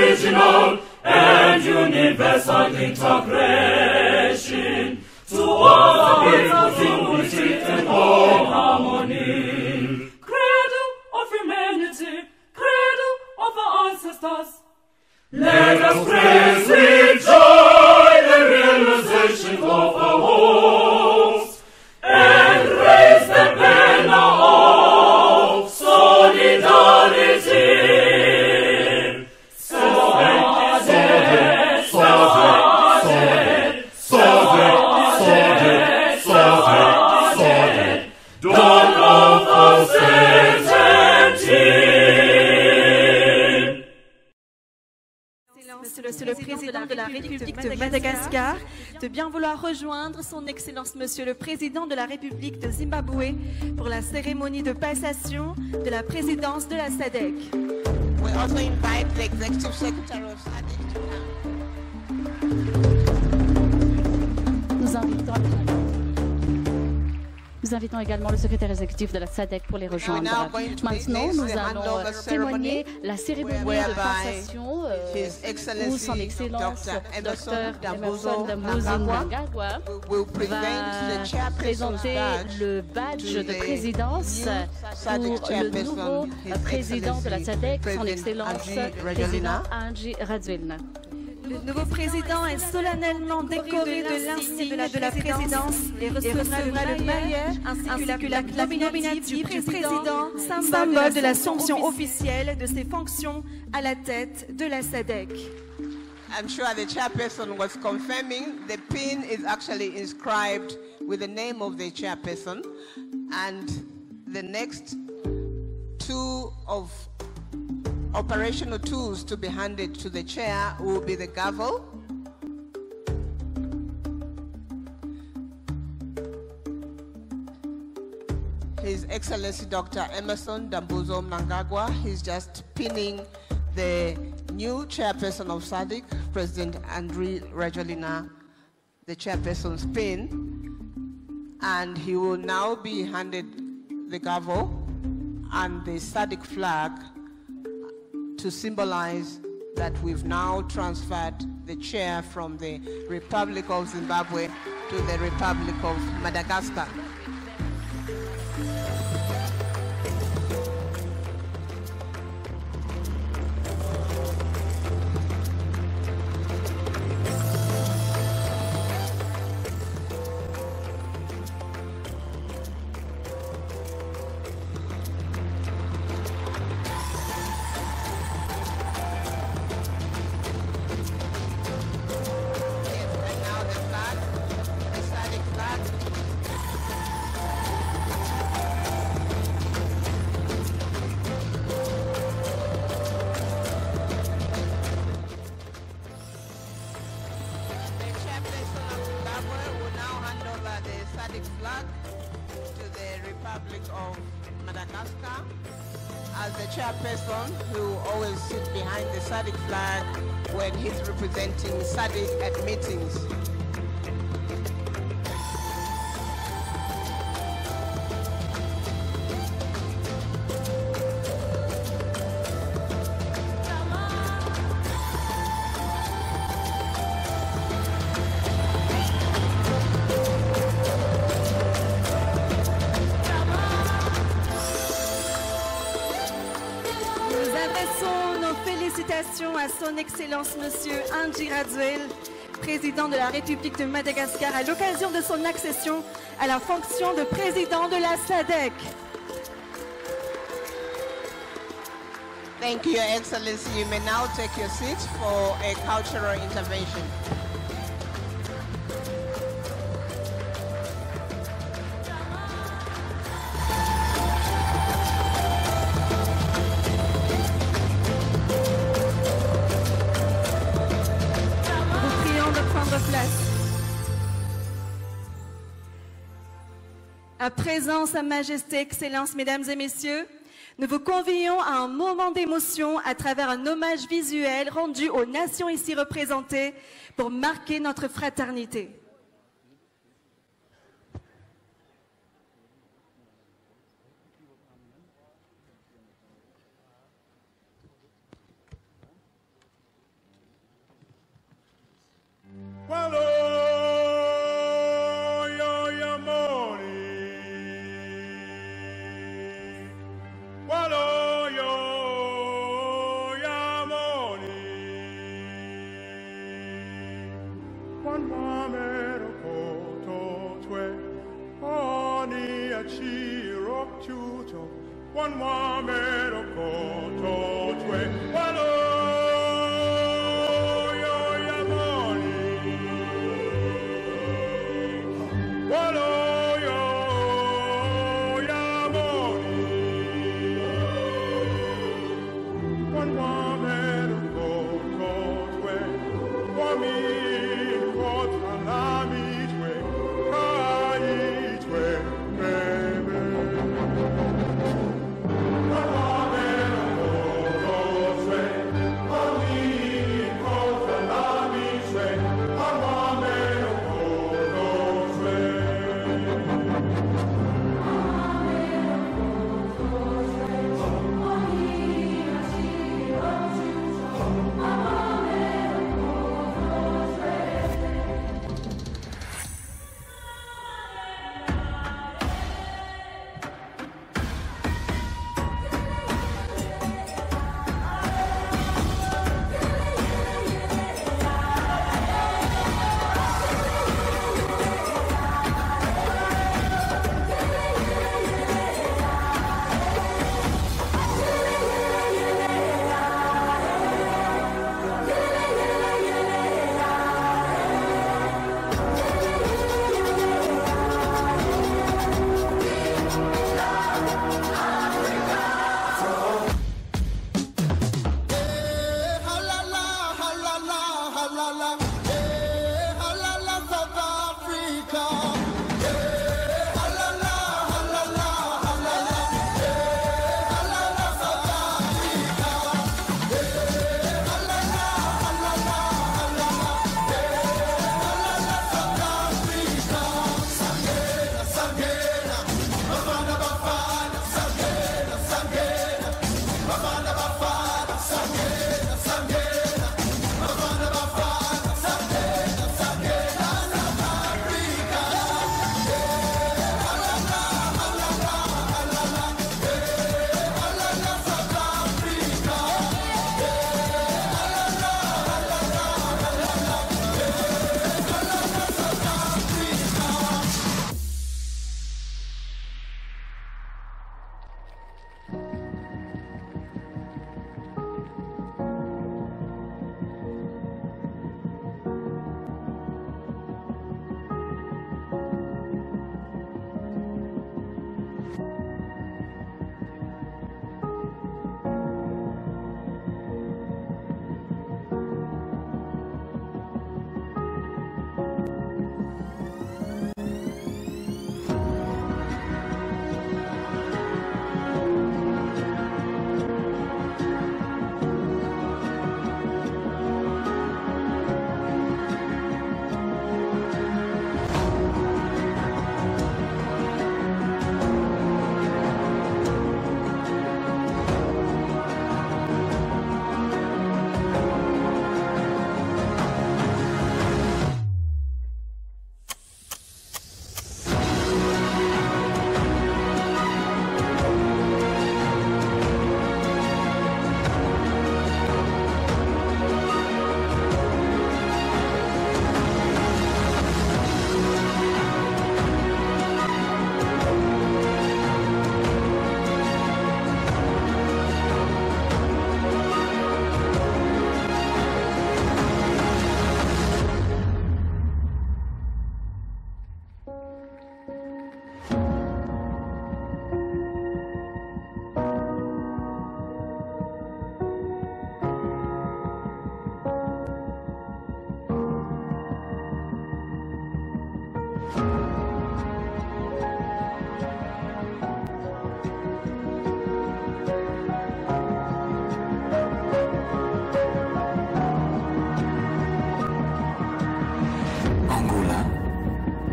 original and universal integration towards unity and all harmony. Cradle of humanity, cradle of our ancestors. Let us praise with joy the realization of our hopes and raise the banner of solidarity. Dawn of our certainty. Monsieur le Président de la République de Madagascar, de bien vouloir rejoindre son Excellence Monsieur le Président de la République de Zimbabwe pour la cérémonie de passation de la présidence de la SADC. We also invite the Executive Secretary of SADC to come. Nous invitons également le secrétaire exécutif de la SADC pour les rejoindre. Maintenant, nous allons témoigner la cérémonie de passation où son Excellence Dr Emmerson Dambuzo Mnangagwa va présenter le badge de présidence pour le nouveau président de la SADC, son Excellence président Andry Rajoelina. Le nouveau président est solennellement décoré de l'insigne de la présidence et recevra le maillot ainsi que la nominative du président, symbole de l'assomption officielle de ses fonctions à la tête de la SADC. I'm sure the chairperson was confirming the pin is actually inscribed with the name of the chairperson, and the next two of operational tools to be handed to the chair will be the gavel His Excellency Dr. Emmerson Dambuzo Mnangagwa. He's just pinning the new chairperson of SADC, President Andry Rajoelina, the chairperson's pin, and he will now be handed the gavel and the SADC flag to symbolize that we've now transferred the chair from the Republic of Zimbabwe to the Republic of Madagascar. Flag to the Republic of Madagascar. As the chairperson who always sits behind the SADC flag when he's representing SADC at meetings. Félicitations à son Excellence Monsieur Andry Rajoelina, président de la République de Madagascar, à l'occasion de son accession à la fonction de président de la SADC. Thank you, Your Excellency. You may now take your seat for a cultural intervention. À présent, Sa Majesté, Excellences, Mesdames et Messieurs, nous vous convions à un moment d'émotion à travers un hommage visuel rendu aux nations ici représentées pour marquer notre fraternité.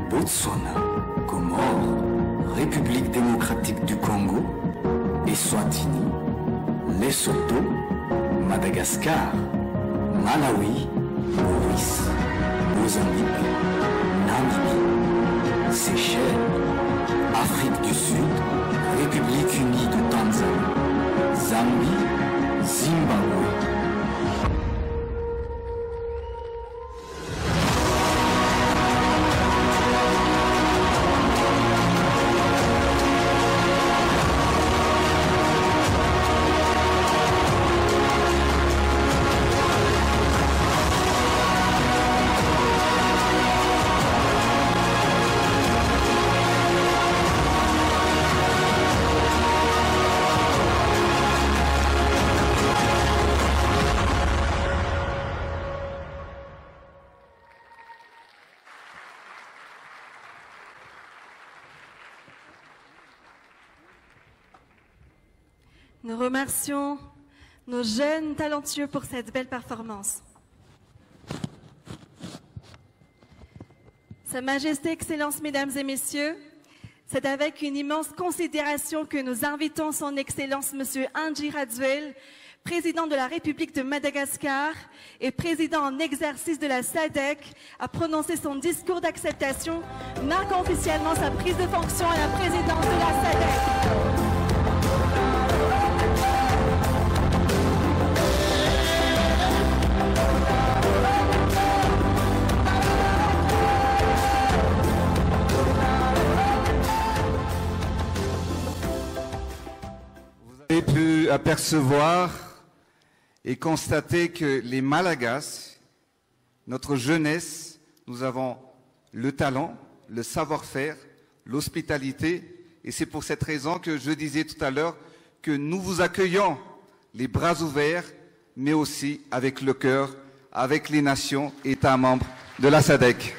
Botswana, Comores, République démocratique du Congo, Eswatini, Lesotho, Madagascar, Malawi, Maurice, Mozambique, Namibie, Seychelles, Afrique du Sud, République unie de Tanzanie, Zambie, Zimbabwe. Nous remercions nos jeunes talentueux pour cette belle performance. Sa Majesté, Excellences, Mesdames et Messieurs, c'est avec une immense considération que nous invitons son Excellence Monsieur Andry Rajoelina, président de la République de Madagascar et président en exercice de la SADC, à prononcer son discours d'acceptation, marquant officiellement sa prise de fonction à la présidence de la SADC. Vous avez pu apercevoir et constater que les Malagasy, notre jeunesse, nous avons le talent, le savoir-faire, l'hospitalité, et c'est pour cette raison que je disais tout à l'heure que nous vous accueillons les bras ouverts, mais aussi avec le cœur, avec les nations États membres de la SADC.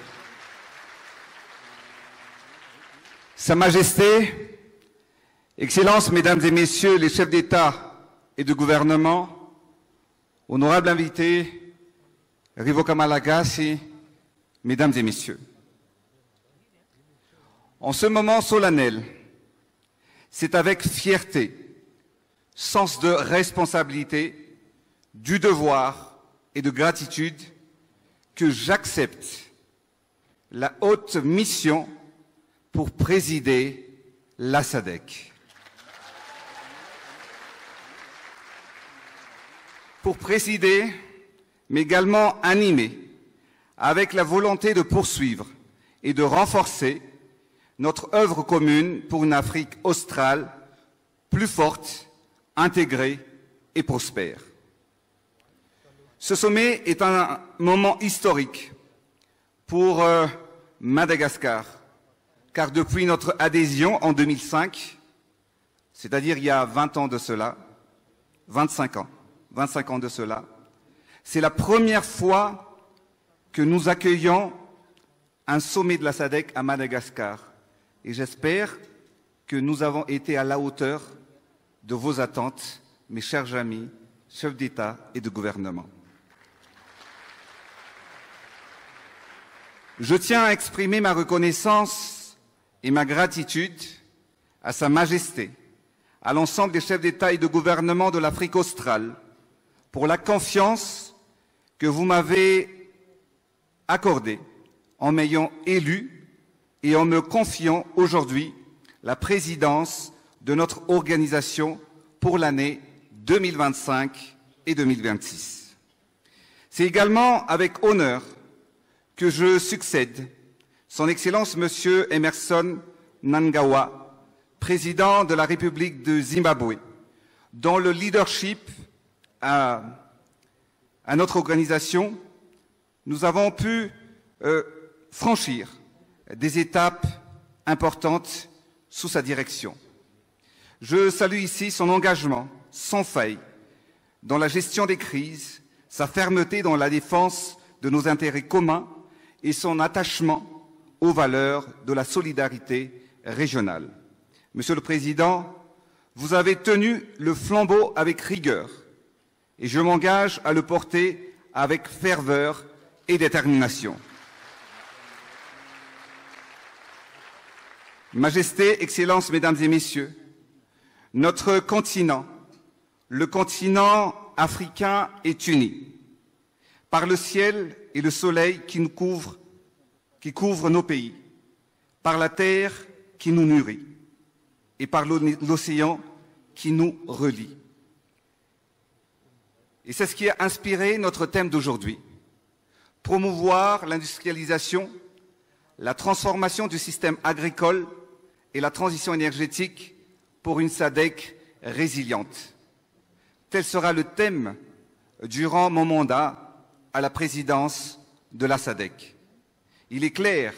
Sa Majesté, Excellences, Mesdames et Messieurs les chefs d'État et de gouvernement, honorables invités, Rivoka Malagasy, Mesdames et Messieurs. En ce moment solennel, c'est avec fierté, sens de responsabilité, du devoir et de gratitude que j'accepte la haute mission pour présider la SADC. Pour présider, mais également animer, avec la volonté de poursuivre et de renforcer notre œuvre commune pour une Afrique australe plus forte, intégrée et prospère. Ce sommet est un moment historique pour Madagascar, car depuis notre adhésion en 2005, c'est-à-dire il y a 20 ans de cela, 25 ans de cela, c'est la première fois que nous accueillons un sommet de la SADC à Madagascar. Et j'espère que nous avons été à la hauteur de vos attentes, mes chers amis, chefs d'État et de gouvernement. Je tiens à exprimer ma reconnaissance et ma gratitude à Sa Majesté, à l'ensemble des chefs d'État et de gouvernement de l'Afrique australe, pour la confiance que vous m'avez accordée en m'ayant élu et en me confiant aujourd'hui la présidence de notre organisation pour l'année 2025 et 2026. C'est également avec honneur que je succède Son Excellence Monsieur Emmerson Mnangagwa, président de la République de Zimbabwe, dont le leadership à notre organisation, nous avons pu franchir des étapes importantes sous sa direction. Je salue ici son engagement sans faille dans la gestion des crises, sa fermeté dans la défense de nos intérêts communs et son attachement aux valeurs de la solidarité régionale. Monsieur le Président, vous avez tenu le flambeau avec rigueur et je m'engage à le porter avec ferveur et détermination. Majesté, Excellences, Mesdames et Messieurs, notre continent, le continent africain est uni par le ciel et le soleil qui couvrent nos pays, par la terre qui nous nourrit et par l'océan qui nous relie. Et c'est ce qui a inspiré notre thème d'aujourd'hui. Promouvoir l'industrialisation, la transformation du système agricole et la transition énergétique pour une SADC résiliente. Tel sera le thème durant mon mandat à la présidence de la SADC. Il est clair,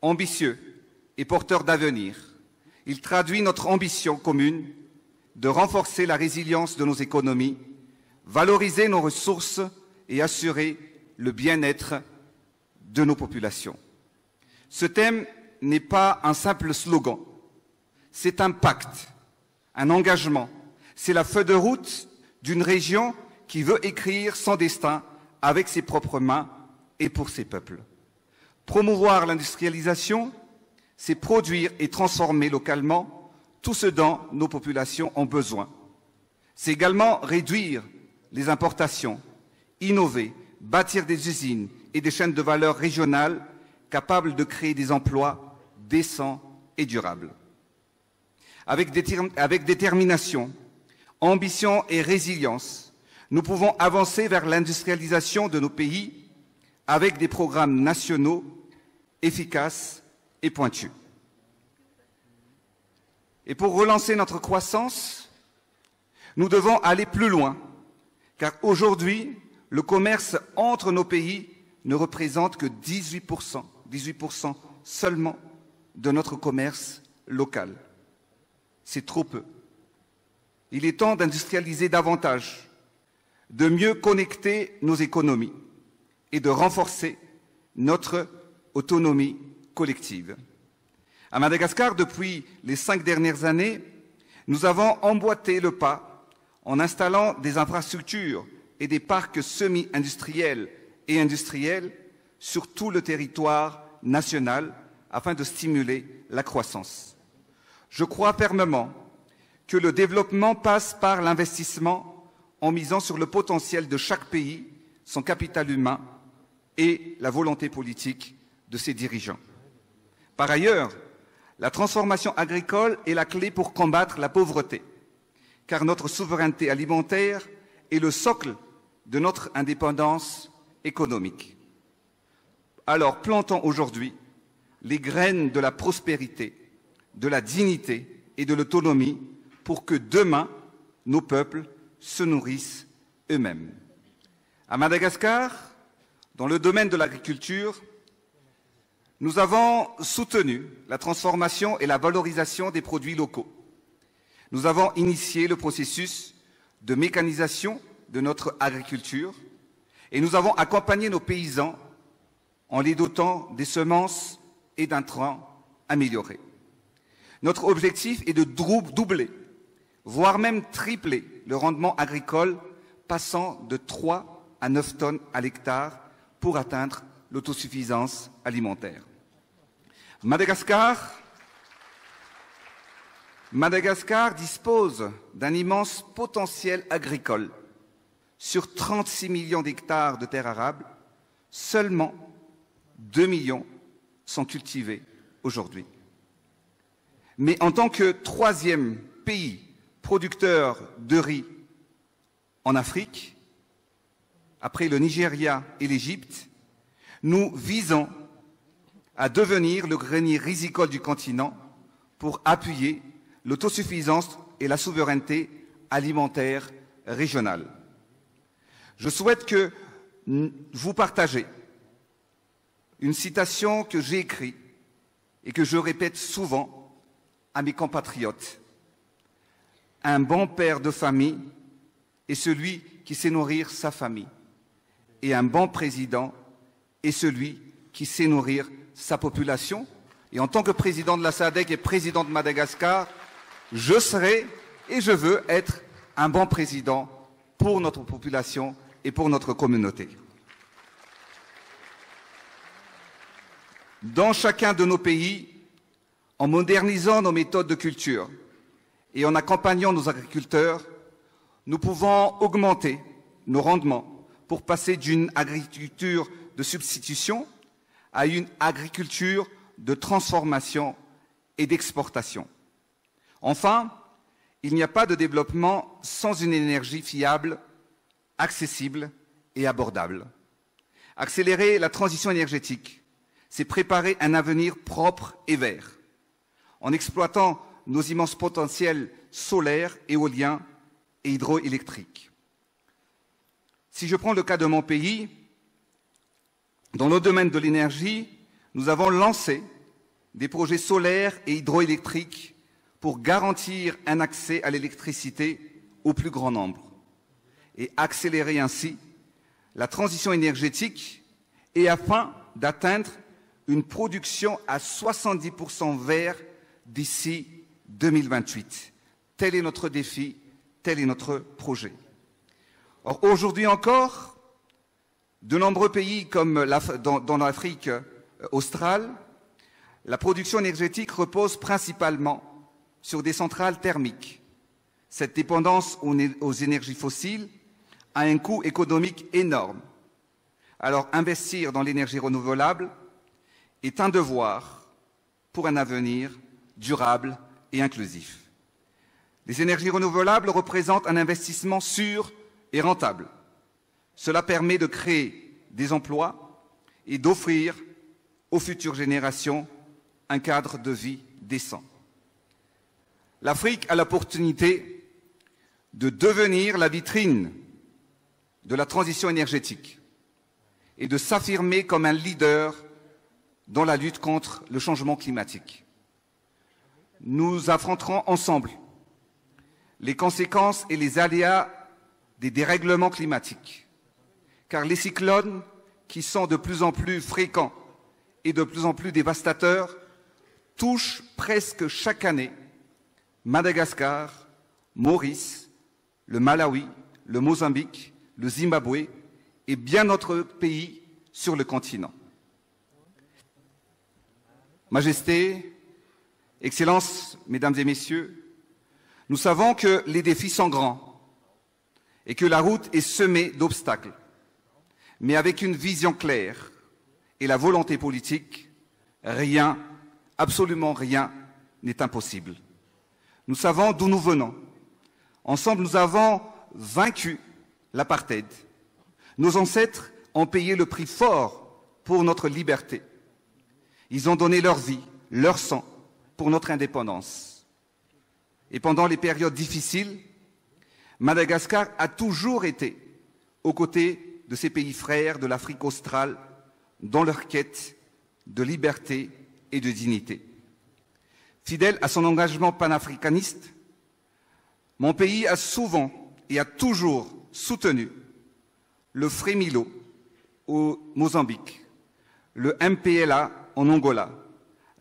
ambitieux et porteur d'avenir. Il traduit notre ambition commune de renforcer la résilience de nos économies, valoriser nos ressources et assurer le bien-être de nos populations. Ce thème n'est pas un simple slogan, c'est un pacte, un engagement, C'est la feuille de route d'une région qui veut écrire son destin avec ses propres mains et pour ses peuples. Promouvoir l'industrialisation, c'est produire et transformer localement tout ce dont nos populations ont besoin. C'est également réduire les importations, innover, bâtir des usines et des chaînes de valeur régionales capables de créer des emplois décents et durables. Avec détermination, ambition et résilience, nous pouvons avancer vers l'industrialisation de nos pays avec des programmes nationaux efficaces et pointus. Et pour relancer notre croissance, nous devons aller plus loin, car aujourd'hui, le commerce entre nos pays ne représente que 18% seulement de notre commerce local. C'est trop peu. Il est temps d'industrialiser davantage, de mieux connecter nos économies et de renforcer notre autonomie collective. À Madagascar, depuis les 5 dernières années, nous avons emboîté le pas en installant des infrastructures et des parcs semi-industriels et industriels sur tout le territoire national afin de stimuler la croissance. Je crois fermement que le développement passe par l'investissement en misant sur le potentiel de chaque pays, son capital humain et la volonté politique de ses dirigeants. Par ailleurs, la transformation agricole est la clé pour combattre la pauvreté, car notre souveraineté alimentaire est le socle de notre indépendance économique. Alors, plantons aujourd'hui les graines de la prospérité, de la dignité et de l'autonomie pour que demain, nos peuples se nourrissent eux-mêmes. À Madagascar, dans le domaine de l'agriculture, nous avons soutenu la transformation et la valorisation des produits locaux. Nous avons initié le processus de mécanisation de notre agriculture et nous avons accompagné nos paysans en les dotant des semences et d'intrants améliorés. Notre objectif est de doubler, voire même tripler le rendement agricole, passant de 3 à 9 tonnes à l'hectare pour atteindre l'autosuffisance alimentaire. Madagascar dispose d'un immense potentiel agricole. Sur 36 millions d'hectares de terres arables, seulement 2 millions sont cultivés aujourd'hui. Mais en tant que 3e pays producteur de riz en Afrique, après le Nigeria et l'Égypte, nous visons à devenir le grenier risicole du continent pour appuyer l'autosuffisance et la souveraineté alimentaire régionale. Je souhaite que vous partagez une citation que j'ai écrite et que je répète souvent à mes compatriotes. Un bon père de famille est celui qui sait nourrir sa famille. Et un bon président est celui qui sait nourrir sa population. Et en tant que président de la SADC et président de Madagascar, je serai et je veux être un bon président pour notre population et pour notre communauté. Dans chacun de nos pays, en modernisant nos méthodes de culture et en accompagnant nos agriculteurs, nous pouvons augmenter nos rendements pour passer d'une agriculture de substitution à une agriculture de transformation et d'exportation. Enfin, il n'y a pas de développement sans une énergie fiable, accessible et abordable. Accélérer la transition énergétique, c'est préparer un avenir propre et vert, en exploitant nos immenses potentiels solaires, éoliens et hydroélectriques. Si je prends le cas de mon pays, dans le domaine de l'énergie, nous avons lancé des projets solaires et hydroélectriques pour garantir un accès à l'électricité au plus grand nombre et accélérer ainsi la transition énergétique et afin d'atteindre une production à 70% vert d'ici 2028. Tel est notre défi, Tel est notre projet. Or, aujourd'hui encore, de nombreux pays comme dans l'Afrique australe, la production énergétique repose principalement sur des centrales thermiques. Cette dépendance aux énergies fossiles a un coût économique énorme. Alors, investir dans l'énergie renouvelable est un devoir pour un avenir durable et inclusif. Les énergies renouvelables représentent un investissement sûr et rentable. Cela permet de créer des emplois et d'offrir aux futures générations un cadre de vie décent. L'Afrique a l'opportunité de devenir la vitrine de la transition énergétique et de s'affirmer comme un leader dans la lutte contre le changement climatique. Nous affronterons ensemble les conséquences et les aléas des dérèglements climatiques, car les cyclones, qui sont de plus en plus fréquents et de plus en plus dévastateurs, touchent presque chaque année Madagascar, Maurice, le Malawi, le Mozambique, le Zimbabwe et bien d'autres pays sur le continent. Majesté, Excellences, Mesdames et Messieurs, nous savons que les défis sont grands et que la route est semée d'obstacles. Mais avec une vision claire et la volonté politique, rien, absolument rien, n'est impossible. Nous savons d'où nous venons. Ensemble, nous avons vaincu l'apartheid. Nos ancêtres ont payé le prix fort pour notre liberté. Ils ont donné leur vie, leur sang pour notre indépendance. Et pendant les périodes difficiles, Madagascar a toujours été aux côtés de ses pays frères de l'Afrique australe dans leur quête de liberté et de dignité. Fidèle à son engagement panafricaniste, mon pays a souvent et a toujours soutenu le Fremilo au Mozambique, le MPLA en Angola,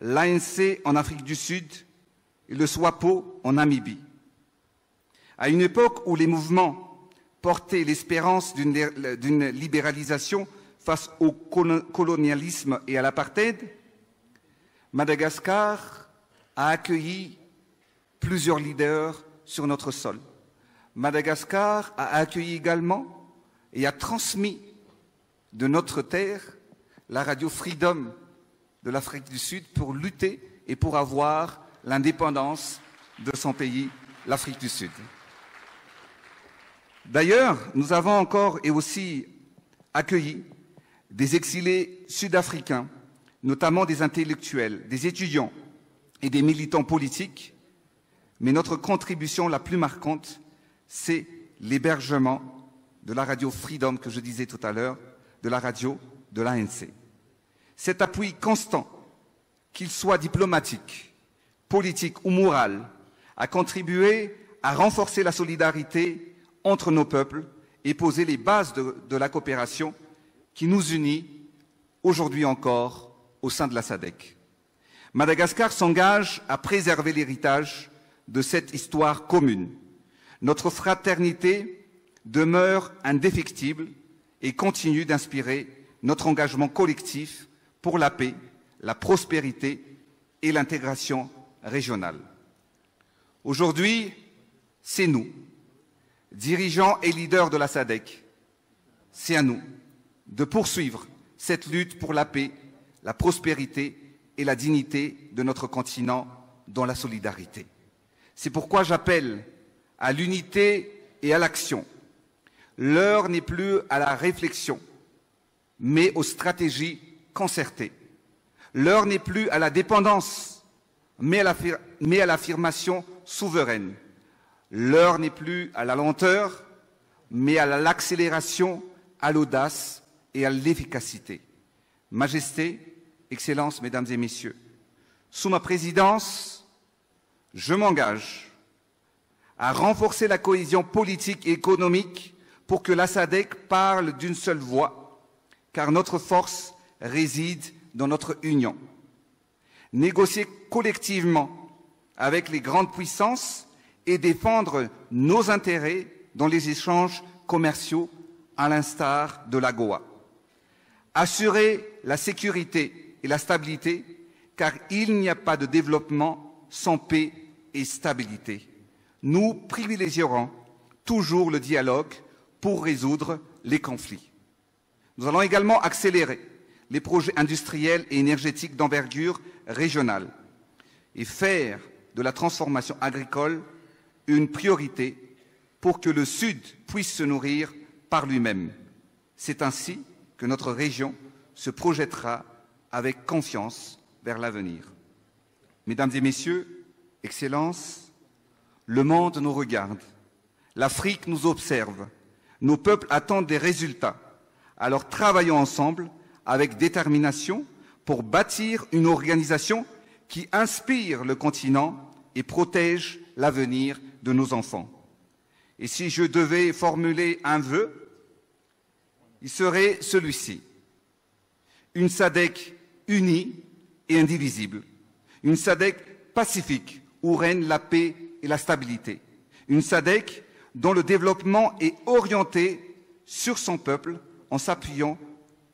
l'ANC en Afrique du Sud et le SWAPO en Namibie. À une époque où les mouvements portaient l'espérance d'une libéralisation face au colonialisme et à l'apartheid, Madagascar a accueilli plusieurs leaders sur notre sol. Madagascar a accueilli également et a transmis de notre terre la radio Freedom de l'Afrique du Sud pour lutter et pour avoir l'indépendance de son pays, l'Afrique du Sud. D'ailleurs, nous avons encore et aussi accueilli des exilés sud-africains, notamment des intellectuels, des étudiants et des militants politiques, mais notre contribution la plus marquante, c'est l'hébergement de la radio Freedom que je disais tout à l'heure, de la radio de l'ANC. Cet appui constant, qu'il soit diplomatique, politique ou moral, a contribué à renforcer la solidarité entre nos peuples et poser les bases de la coopération qui nous unit aujourd'hui encore au sein de la SADC. Madagascar s'engage à préserver l'héritage de cette histoire commune. Notre fraternité demeure indéfectible et continue d'inspirer notre engagement collectif pour la paix, la prospérité et l'intégration régionale. Aujourd'hui, c'est nous, dirigeants et leaders de la SADC, c'est à nous de poursuivre cette lutte pour la paix, la prospérité et la dignité de notre continent dans la solidarité. C'est pourquoi j'appelle à l'unité et à l'action. L'heure n'est plus à la réflexion, mais aux stratégies concertées. L'heure n'est plus à la dépendance, mais à l'affirmation souveraine. L'heure n'est plus à la lenteur, mais à l'accélération, à l'audace et à l'efficacité. Majesté, Excellences, Mesdames et Messieurs, sous ma présidence, je m'engage à renforcer la cohésion politique et économique pour que la SADC parle d'une seule voix, car notre force réside dans notre union. Négocier collectivement avec les grandes puissances et défendre nos intérêts dans les échanges commerciaux, à l'instar de l'AGOA. Assurer la sécurité et la stabilité, car il n'y a pas de développement sans paix et stabilité. Nous privilégierons toujours le dialogue pour résoudre les conflits. Nous allons également accélérer les projets industriels et énergétiques d'envergure régionale et faire de la transformation agricole une priorité pour que le Sud puisse se nourrir par lui-même. C'est ainsi que notre région se projettera avec confiance vers l'avenir. Mesdames et Messieurs, Excellences, le monde nous regarde, l'Afrique nous observe, nos peuples attendent des résultats. Alors travaillons ensemble avec détermination pour bâtir une organisation qui inspire le continent et protège l'avenir de nos enfants. Et si je devais formuler un vœu, il serait celui-ci. Une SADC unie et indivisible. Une SADC pacifique où règne la paix et la stabilité. Une SADC dont le développement est orienté sur son peuple en s'appuyant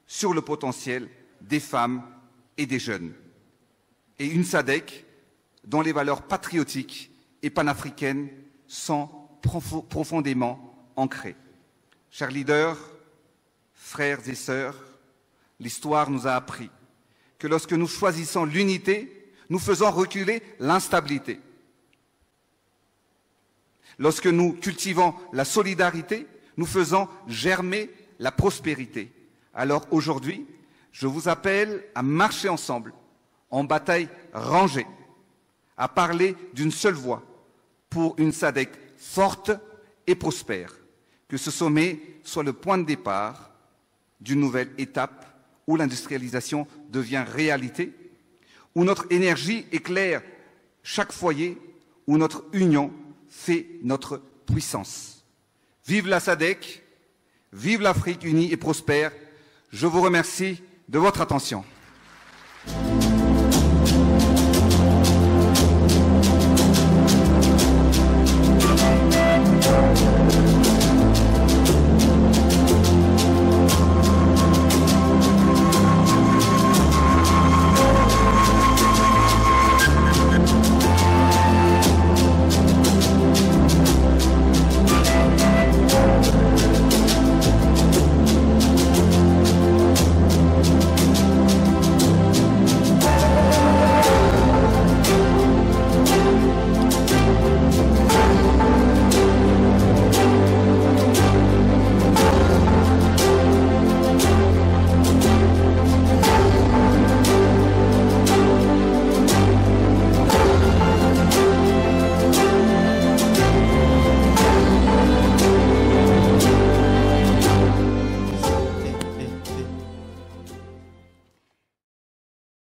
sur le potentiel des femmes et des jeunes. Et une SADC dont les valeurs patriotiques et panafricaines sont profondément ancrées. Chers leaders, frères et sœurs, l'histoire nous a appris que lorsque nous choisissons l'unité, nous faisons reculer l'instabilité. Lorsque nous cultivons la solidarité, nous faisons germer la prospérité. Alors aujourd'hui, je vous appelle à marcher ensemble, en bataille rangée, à parler d'une seule voix pour une SADC forte et prospère. Que ce sommet soit le point de départ d'une nouvelle étape où l'industrialisation devient réalité, où notre énergie éclaire chaque foyer, où notre union fait notre puissance. Vive la SADC, vive l'Afrique unie et prospère. Je vous remercie de votre attention.